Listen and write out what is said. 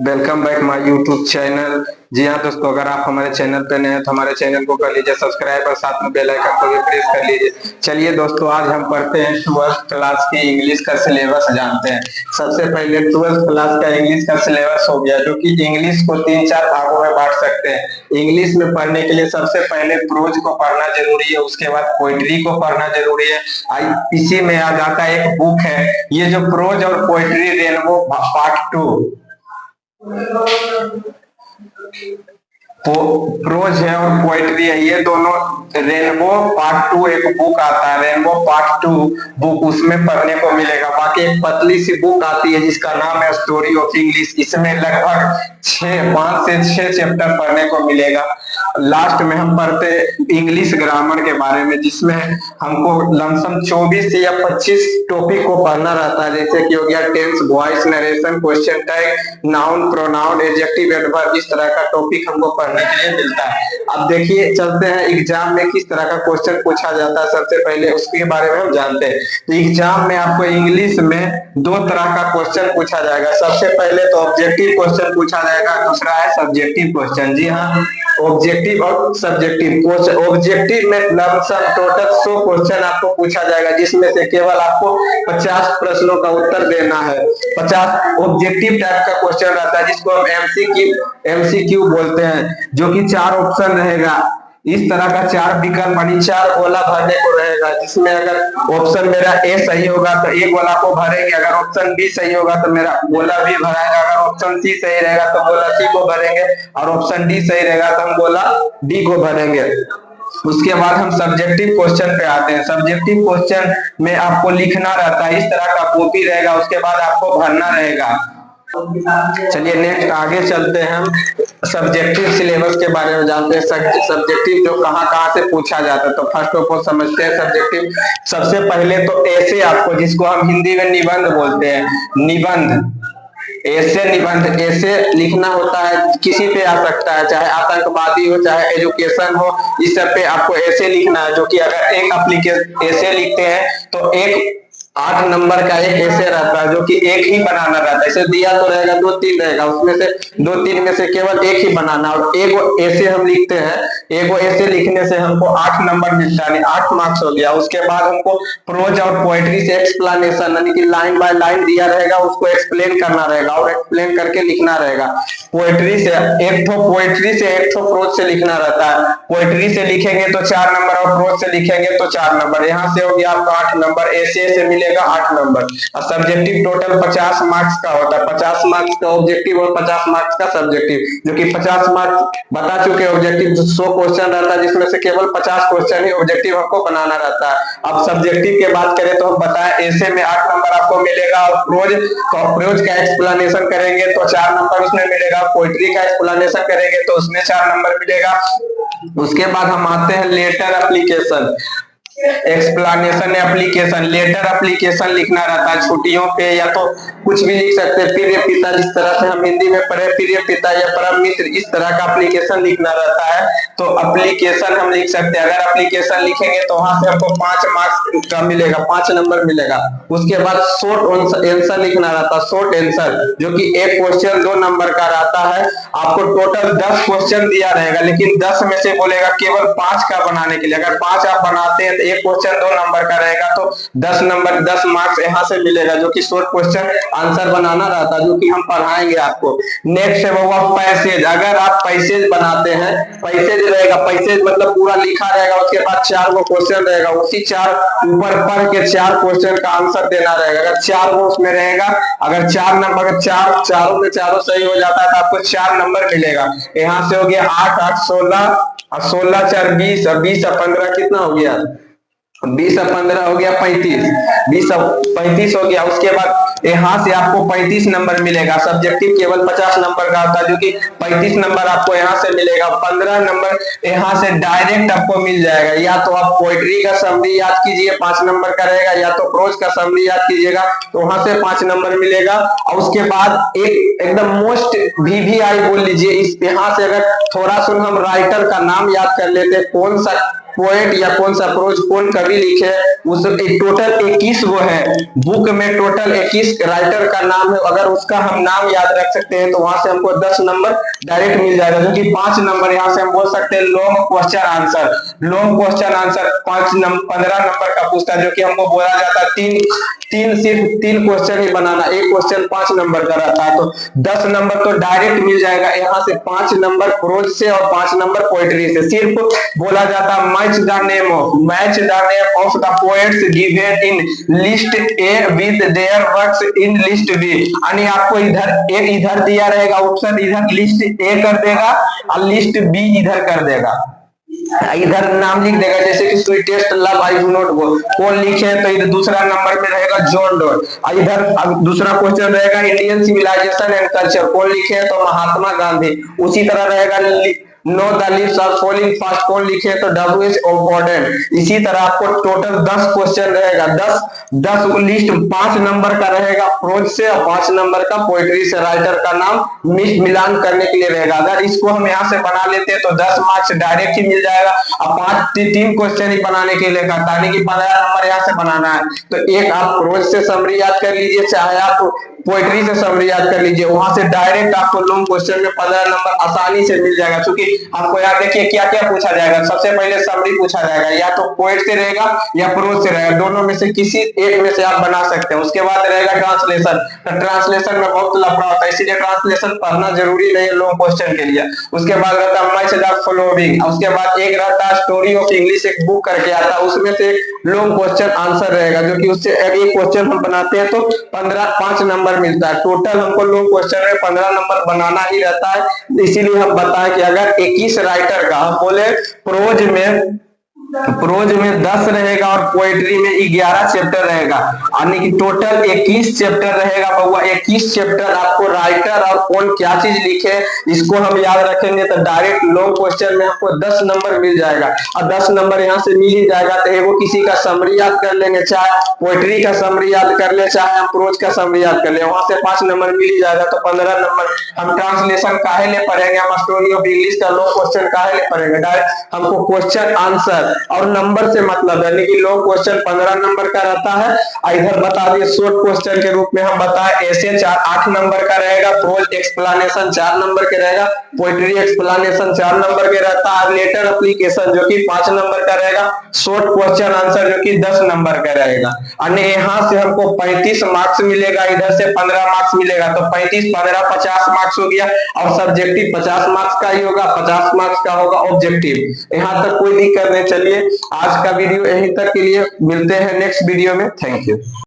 Welcome back my YouTube channel. जी हाँ दोस्तों, अगर आप हमारे चैनल पे नए हैं तो हमारे चैनल को कर लीजिए सब्सक्राइब और साथ में बेल आइकन को भी प्रेस कर लीजिए। चलिए दोस्तों, आज हम पढ़ते हैं 12th क्लास की इंग्लिश का सिलेबस जानते हैं। सबसे पहले 12th क्लास का इंग्लिश का सिलेबस हो गया, जो कि इंग्लिश को 3-4 भागों में बांट सकते हैं। इंग्लिश में पढ़ने के लिए सबसे पहले प्रोज को पढ़ना जरूरी है, उसके बाद पोइट्री को पढ़ना जरूरी है। इसी में आ जाता है एक बुक है, ये जो प्रोज और पोइट्री रेनबो पार्ट 2 प्रोज है और पोएट्री है, ये दोनों रेनबो पार्ट 2 एक बुक आता है, रेनबो पार्ट 2 बुक, उसमें पढ़ने को मिलेगा। बाकी एक पतली सी बुक आती है जिसका नाम है स्टोरी ऑफ इंग्लिश, इसमें लगभग 5 से 6 चैप्टर पढ़ने को मिलेगा। लास्ट में हम पढ़ते इंग्लिश ग्रामर के बारे में, जिसमें हमको लमसम 24 या 25 टॉपिक को पढ़ना रहता है, जैसे कि हो गया tense, voice, narration, question tag, noun, pronoun, adjective, adverb, इस तरह का टॉपिक हमको पढ़ने के लिए मिलता है। अब देखिए, चलते हैं एग्जाम में किस तरह का क्वेश्चन पूछा जाता है। सबसे पहले उसके बारे में हम जानते हैं। तो एग्जाम में आपको इंग्लिश में 2 तरह का क्वेश्चन पूछा जाएगा। सबसे पहले तो ऑब्जेक्टिव क्वेश्चन पूछा जाएगा, दूसरा है सब्जेक्टिव क्वेश्चन। जी हाँ, ऑब्जेक्टिव और सब्जेक्टिव क्वेश्चन। ऑब्जेक्टिव में लमसम टोटल 100 क्वेश्चन आपको पूछा जाएगा, जिसमें से केवल आपको 50 प्रश्नों का उत्तर देना है। 50 ऑब्जेक्टिव टाइप का क्वेश्चन रहता है, जिसको हम एमसीक्यू बोलते हैं, जो कि 4 ऑप्शन रहेगा। इस तरह का 4 विकल्प यानी 4 गोला भरने को रहेगा, जिसमें अगर ऑप्शन मेरा ए सही होगा तो एक गोला को भरेंगे, अगर ऑप्शन बी सही होगा तो मेरा गोला बी भराएगा, अगर ऑप्शन सी सही रहेगा तो गोला सी को भरेंगे, और ऑप्शन डी सही रहेगा तो हम गोला डी को भरेंगे। उसके बाद हम सब्जेक्टिव क्वेश्चन पे आते हैं। सब्जेक्टिव क्वेश्चन में आपको लिखना रहता है, इस तरह का कॉपी रहेगा, उसके बाद आपको भरना रहेगा। चलिए नेक्स्ट आगे चलते हैं, हम सब्जेक्टिव सिलेबस के बारे में जानते हैं। सब्जेक्टिव जो कहाँ से पूछा जाता है, तो फर्स्ट ऑफ ऑल समझते हैं सब्जेक्टिव। सबसे पहले तो ऐसे आपको, जिसको हम हिंदी में निबंध बोलते हैं, निबंध, ऐसे निबंध, ऐसे लिखना होता है। किसी पे आ सकता है, चाहे आतंकवादी हो, चाहे एजुकेशन हो, इस सब पे आपको ऐसे लिखना है। जो कि अगर एक एप्लीकेशन ऐसे लिखते हैं तो एक 8 नंबर का एक ऐसे रहता है, जो कि एक ही बनाना रहता है। ऐसे दिया तो रहेगा 2-3 रहेगा, उसमें से 2-3 में से केवल एक ही बनाना, और एक ऐसे हम लिखते हैं। एक ऐसे लिखने से हमको 8 नंबर मिलता है, 8 मार्क्स हो गया। उसके बाद हमको प्रोज और पोएट्री से एक्सप्लेनेशन, यानी कि लाइन बाय लाइन दिया रहेगा, उसको एक्सप्लेन करना रहेगा और एक्सप्लेन करके लिखना रहेगा। पोएट्री से एक प्रोज से लिखना रहता है। पोएट्री से लिखेंगे तो 4 नंबर, और प्रोज से लिखेंगे तो 4 नंबर। यहाँ से हो गया आपका 8 नंबर, ऐसे मिलेगा 8 नंबर। और सब्जेक्टिव टोटल 50 मार्क्स का होता है, 50 मार्क्स का ऑब्जेक्टिव और 50 मार्क्स का सब्जेक्टिव, जो कि 50 मार्क्स बता चुके। ऑब्जेक्टिव 100 क्वेश्चन रहता है, जिसमें से केवल 50 क्वेश्चन ही ऑब्जेक्टिव आपको बनाना रहता है। अब सब्जेक्टिव की बात करें तो हम बताएं, ऐसे में 8 नंबर आपको मिलेगा, और प्रोज का एक्सप्लेनेशन करेंगे तो 4 नंबर उसमें मिलेगा, पोइट्री का एक्सप्लेनेशन करेंगे तो उसमें 4 नंबर मिलेगा। उसके बाद हम आते हैं letter application, explanation application. Letter application लिखना रहता है छुट्टियों पे, या तो कुछ भी लिख सकते हैं, प्रिय पिता, जिस तरह से हम हिंदी में पढ़े, प्रिय पिता या परम मित्र, इस तरह का एप्लीकेशन लिखना रहता है। तो एप्लीकेशन हम लिख सकते हैं। अगर एप्लीकेशन लिखेंगे तो वहां से आपको 5 मार्क्स का मिलेगा, 5 नंबर मिलेगा। उसके बाद शॉर्ट आंसर लिखना रहता है, शॉर्ट आंसर, जो कि एक क्वेश्चन 2 नंबर का रहता है। आपको टोटल 10 क्वेश्चन दिया रहेगा, लेकिन 10 में से बोलेगा केवल 5 का बनाने के लिए। अगर 5 आप बनाते हैं तो एक क्वेश्चन 2 नंबर का रहेगा, तो 10 नंबर, 10 मार्क्स यहाँ से मिलेगा, जो कि शॉर्ट क्वेश्चन आंसर बनाना रहता है, जो कि हम पढ़ाएंगे आपको। नेक्स्ट है वो पैसेज। अगर आप पैसेज बनाते हैं, पैसेज रहेगा, पैसेज मतलब पूरा लिखा रहेगा, उसके बाद 4 गो क्वेश्चन रहेगा, उसी 4 ऊपर पढ़ के 4 क्वेश्चन का आंसर देना रहेगा। अगर 4 गो उसमें रहेगा, अगर 4 नंबर, अगर चारों में चारों सही हो जाता है तो आपको 4 नंबर मिलेगा। यहाँ से हो गया 8 8 16, और 16 4 20, और 20 और 15 कितना हो गया, 20 और 15 हो गया 35, 20 और 35 हो गया। उसके बाद यहाँ से आपको 35 नंबर मिलेगा। सब्जेक्टिव केवल 50 नंबर का होता है, जो कि 35 नंबर आपको यहाँ से मिलेगा। 15 नंबर यहाँ से डायरेक्ट आपको मिल जाएगा। या तो आप पोएट्री का समरी याद कीजिए, 5 नंबर का रहेगा, या तो प्रोज का समरी याद कीजिएगा, तो वहां से 5 नंबर मिलेगा। और उसके बाद एकदम मोस्ट VVI बोल लीजिए। इस यहाँ से अगर थोड़ा सुन हम राइटर का नाम याद कर लेते, कौन सा पोएट या कौन सा प्रोज कौन कवि लिखे, उस टोटल 21 वो है बुक में, टोटल 21 राइटर का नाम है। अगर उसका हम नाम याद रख सकते हैं तो वहां से हमको 10 नंबर डायरेक्ट मिल जाएगा, जो कि 5 नंबर यहाँ से हम बोल सकते हैं long question answer. Long question answer 15 number का पूछता है, जो कि हमको बोला जाता है सिर्फ तीन क्वेश्चन ही बनाना, एक क्वेश्चन 5 नंबर का रहता है, तो 10 नंबर तो डायरेक्ट मिल जाएगा यहाँ से। 5 नंबर प्रोज से और 5 नंबर पोएट्री से। सिर्फ बोला जाता है match the name of the poets given in list A with their works in list B. यानी आपको इधर दिया रहेगा ऑप्शन, इधर लिस्ट ए कर देगा और लिस्ट बी इधर कर देगा, इधर नाम लिख देगा, जैसे कि sweetest love I do not go कौन लिखे, तो इधर दूसरा नंबर में रहेगा जॉन डॉट। इधर दूसरा क्वेश्चन रहेगा इंडियन सिविलाइजेशन एंड कल्चर कौन लिखे, तो महात्मा गांधी। उसी तरह रहेगा now the leaves are falling fast कौन लिखे, तो W.H. Auden। इसी तरह आपको टोटल 10 क्वेश्चन रहेगा, 10 लिस्ट 5 नंबर का रहेगा प्रोज से और 5 नंबर का पोएट्री से, राइटर का नाम मिलान करने के लिए रहेगा। अगर इसको हम यहाँ से बना लेते हैं तो 10 मार्क्स डायरेक्ट ही मिल जाएगा। अब 3 क्वेश्चन ही बनाने के लिए कहता है कि 15 नंबर यहाँ से बनाना है, तो एक आप प्रोज से समरी याद कर लीजिए, चाहे आप पोएट्री से समरी याद कर लीजिए, वहां से डायरेक्ट आपको लॉन्ग क्वेश्चन में 15 नंबर आसानी से मिल जाएगा। क्योंकि आपको याद देखिए क्या क्या पूछा जाएगा, सबसे पहले समरी पूछा जाएगा, या तो पोएट से रहेगा या प्रोज से रहेगा, दोनों में से किसी एक में से आप बना सकते हैं। उसके बाद रहेगा ट्रांसलेशन, तो ट्रांसलेशन में बहुत लफड़ा होता है, इसीलिए ट्रांसलेशन पढ़ना जरूरी नहीं है लॉन्ग क्वेश्चन के लिए। उसके बाद रहता है मैच द फॉलोइंग, उसके बाद एक रहता है स्टोरी ऑफ इंग्लिश, एक बुक करके आता है, उसमें से लॉन्ग क्वेश्चन आंसर रहेगा, जो कि उससे एक क्वेश्चन हम बनाते हैं तो 5 नंबर मिलता है। टोटल हमको लॉन्ग क्वेश्चन में 15 नंबर बनाना ही रहता है। इसीलिए हम बताएं कि अगर 21 राइटर का हम बोले प्रोज में 10 रहेगा और पोएट्री में 11 चैप्टर रहेगा, यानी कि टोटल 21 चैप्टर रहेगा बउआ। 21 चैप्टर आपको राइटर और कौन क्या चीज लिखे इसको हम याद रखेंगे तो डायरेक्ट लॉन्ग क्वेश्चन में आपको 10 नंबर मिल जाएगा। और 10 नंबर यहाँ से मिल ही जाएगा, तो एगो किसी का समरी याद कर लेंगे, चाहे पोएट्री का समरी याद कर ले, चाहे हम प्रोज का समरी याद कर ले, वहां से 5 नंबर मिल ही जाएगा। तो 15 नंबर हम ट्रांसलेशन काहे ले पढ़ेंगे, हम स्टोरी ऑफ इंग्लिश का लॉन्ग क्वेश्चन काहे ले पढ़ेंगे, डायरेक्ट हमको क्वेश्चन आंसर और नंबर से मतलब, यानी कि लॉन्ग क्वेश्चन 15 नंबर का रहता है। इधर बता दिए शॉर्ट क्वेश्चन के रूप में हम बताए ऐसे 8 नंबर का रहेगा, प्रोज एक्सप्लेनेशन 4 नंबर के रहेगा, पोएट्री एक्सप्लेनेशन 4 नंबर के रहता है, लेटर एप्लीकेशन जो कि 5 नंबर का रहेगा, शॉर्ट क्वेश्चन आंसर जो कि 10 नंबर का रहेगा। यानी यहाँ से हमको 35 मार्क्स मिलेगा, इधर से 15 मार्क्स मिलेगा, तो 35 15 50 मार्क्स हो गया। और सब्जेक्टिव 50 मार्क्स का ही होगा, 50 मार्क्स का होगा ऑब्जेक्टिव। यहाँ तक कोई दिक्कत नहीं। चलिए आज का वीडियो यहीं तक के लिए, मिलते हैं नेक्स्ट वीडियो में। Thank you.